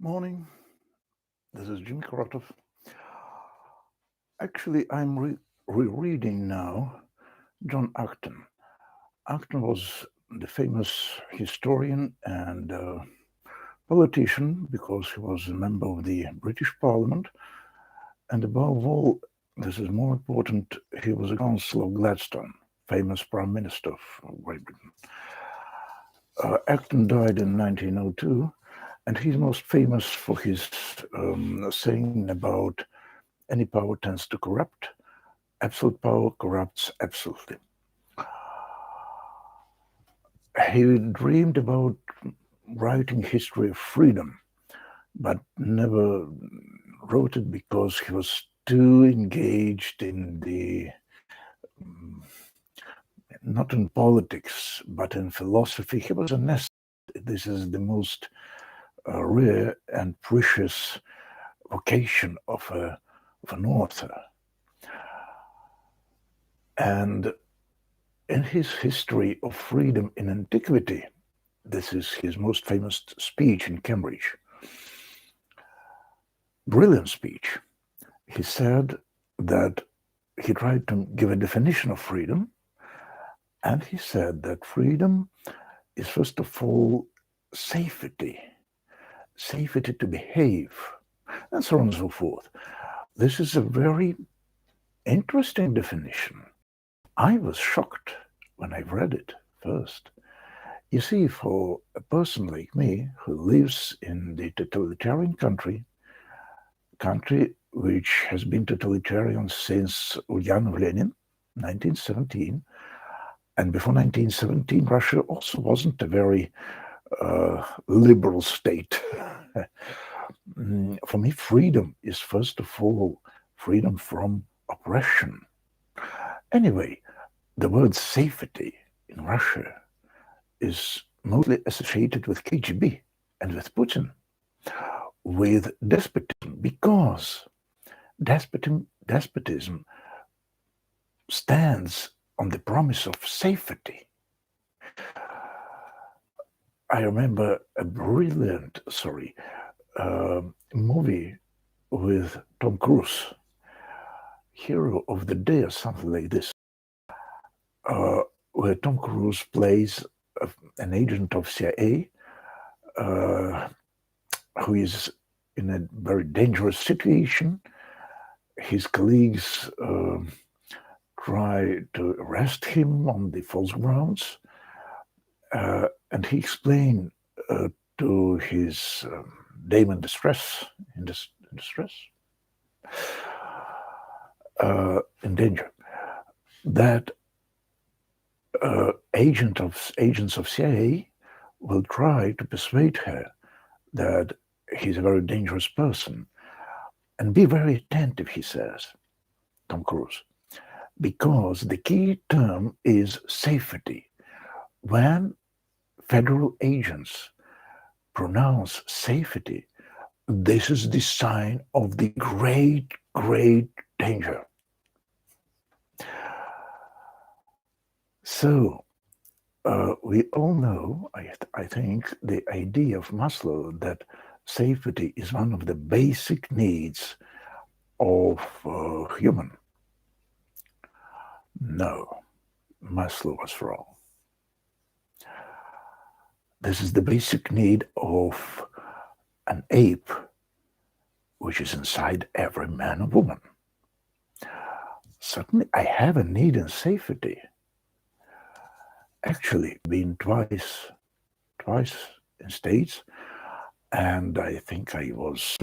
Morning, this is Jim Karatov. Actually, I'm rereading now John Acton. Acton was the famous historian and politician because he was a member of the British Parliament, and above all, this is more important, he was a counsellor of Gladstone, famous Prime Minister of Great Britain. Acton died in 1902, and he's most famous for his saying about any power tends to corrupt. Absolute power corrupts absolutely. He dreamed about writing history of freedom, but never wrote it because he was too engaged in not in politics, but in philosophy. He was a nest. This is the most rare and precious vocation of an author. And in his History of Freedom in Antiquity, this is his most famous speech in Cambridge. Brilliant speech. He said that he tried to give a definition of freedom, and he said that freedom is first of all safety to behave, and so on and so forth. This is a very interesting definition. I was shocked when I read it first. You see, for a person like me who lives in the totalitarian country which has been totalitarian since Ulyanov Lenin, 1917, and before 1917, Russia also wasn't a very liberal state. For me, freedom is first of all freedom from oppression. Anyway, the word safety in Russia is mostly associated with KGB and with Putin, with despotism, because despotism stands on the promise of safety. I remember a brilliant, movie with Tom Cruise, Hero of the Day or something like this, where Tom Cruise plays an agent of CIA who is in a very dangerous situation. His colleagues try to arrest him on the false grounds, and he explained to his dame in distress, in danger, that agents of CIA will try to persuade her that he's a very dangerous person. And be very attentive, he says, Tom Cruise, because the key term is safety. When federal agents pronounce safety, this is the sign of the great, great danger. So, we all know, I think, the idea of Maslow that safety is one of the basic needs of human. No, Maslow was wrong. This is the basic need of an ape, which is inside every man or woman. Certainly, I have a need in safety. Actually, been twice in States, and I think I was,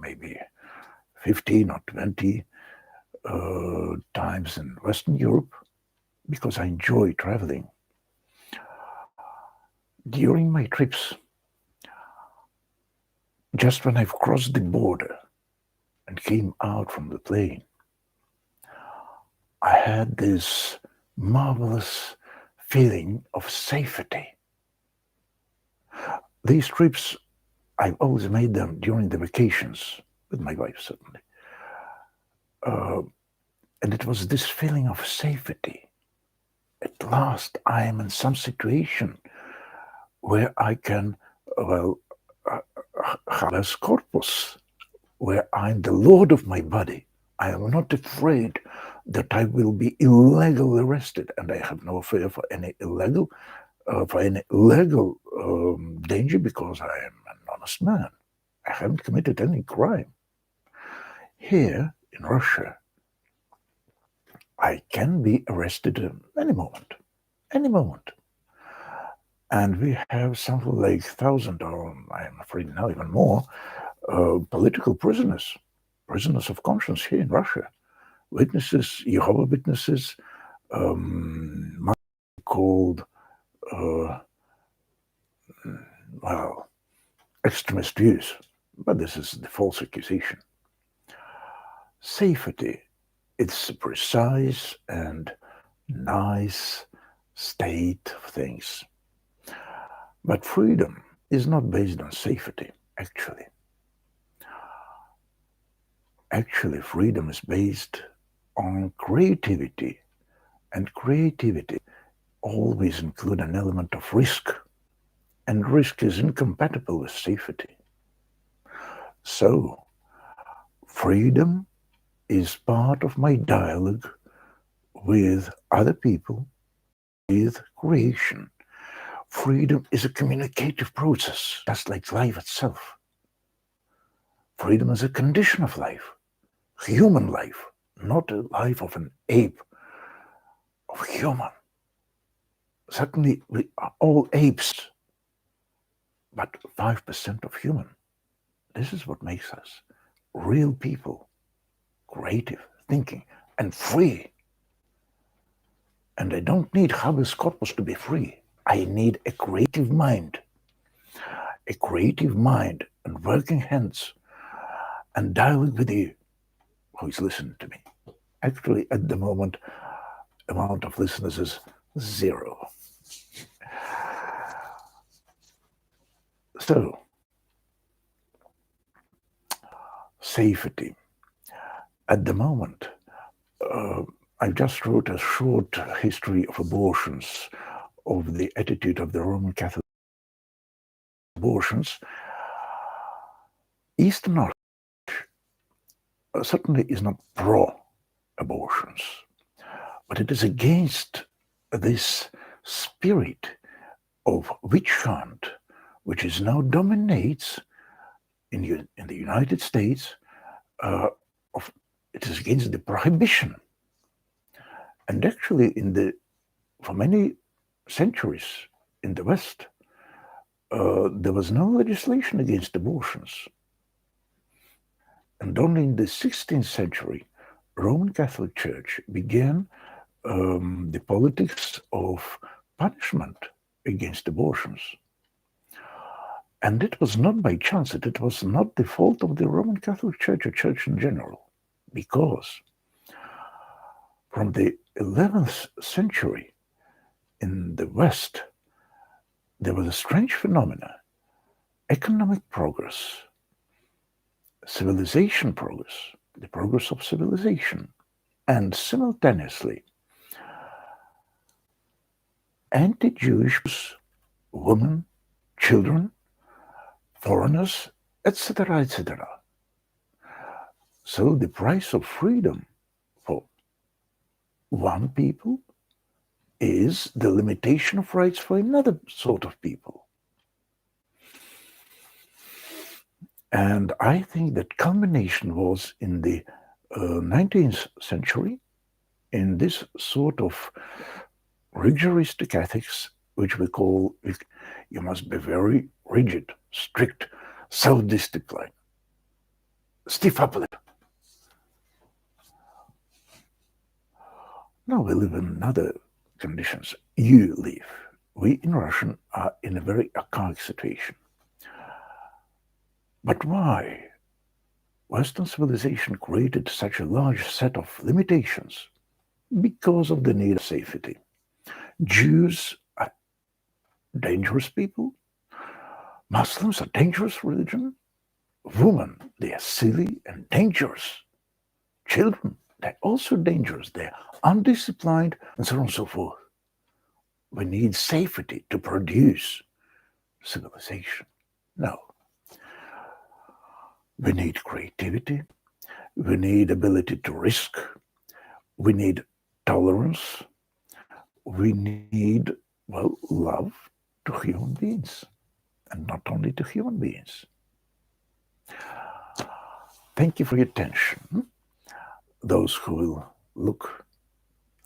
maybe 15 or 20 times in Western Europe, because I enjoy traveling. During my trips, just when I've crossed the border and came out from the plane, I had this marvelous feeling of safety. These trips, I've always made them during the vacations, with my wife certainly. And it was this feeling of safety. At last, I am in some situation where I can, habeas corpus, where I'm the lord of my body. I am not afraid that I will be illegally arrested, and I have no fear for any legal danger, because I am an honest man. I haven't committed any crime. Here in Russia, I can be arrested at any moment. And we have something like 1,000, or I'm afraid now even more, political prisoners of conscience here in Russia. Witnesses, Jehovah Witnesses, might be called, extremist views, but this is the false accusation. Safety, it's a precise and nice state of things. But freedom is not based on safety, actually. Actually, freedom is based on creativity, and creativity always includes an element of risk, and risk is incompatible with safety. So, freedom is part of my dialogue with other people, with creation. Freedom is a communicative process, just like life itself. Freedom is a condition of life, human life, not a life of an ape, of human. Certainly, we are all apes, but 5% of human. This is what makes us real people, creative, thinking, and free. And I don't need habeas corpus to be free. I need a creative mind and working hands and dialogue with you who is listening to me. Actually, at the moment, amount of listeners is 0. So, safety. At the moment, I just wrote a short history of abortions, of the attitude of the Roman Catholic abortions. Eastern Orthodox certainly is not pro-abortions, but it is against this spirit of witch hunt, which is now dominates in the United States. It is against the prohibition. And actually, for many centuries in the West, there was no legislation against abortions. And only in the 16th century, Roman Catholic Church began the politics of punishment against abortions. And it was not by chance, it was not the fault of the Roman Catholic Church or Church in general, because from the 11th century in the West, there was a strange phenomena: economic progress, civilization progress, the progress of civilization, and simultaneously anti-Jewish women, children, foreigners, etc., etc. So the price of freedom for one people is the limitation of rights for another sort of people. And I think that culmination was in the 19th century, in this sort of rigoristic ethics, which we call, you must be very rigid, strict, self-discipline, stiff upper lip. Now we live in other conditions. You live. We in Russian are in a very archaic situation. But why Western civilization created such a large set of limitations? Because of the need of safety. Jews are dangerous people. Muslims are dangerous religion. Women, they are silly and dangerous. Children, they're also dangerous. They're undisciplined, and so on and so forth. We need safety to produce civilization. No. We need creativity. We need ability to risk. We need tolerance. We need, well, love to human beings, and not only to human beings. Thank you for your attention. Those who will look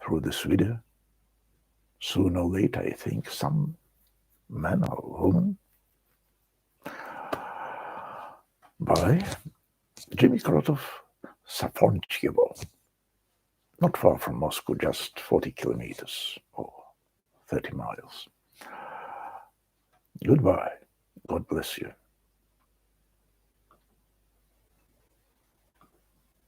through this video, sooner or later, I think, some man or woman, by Jimmy Krotov, Safonchyevo, not far from Moscow, just 40 kilometers or 30 miles. Goodbye. God bless you.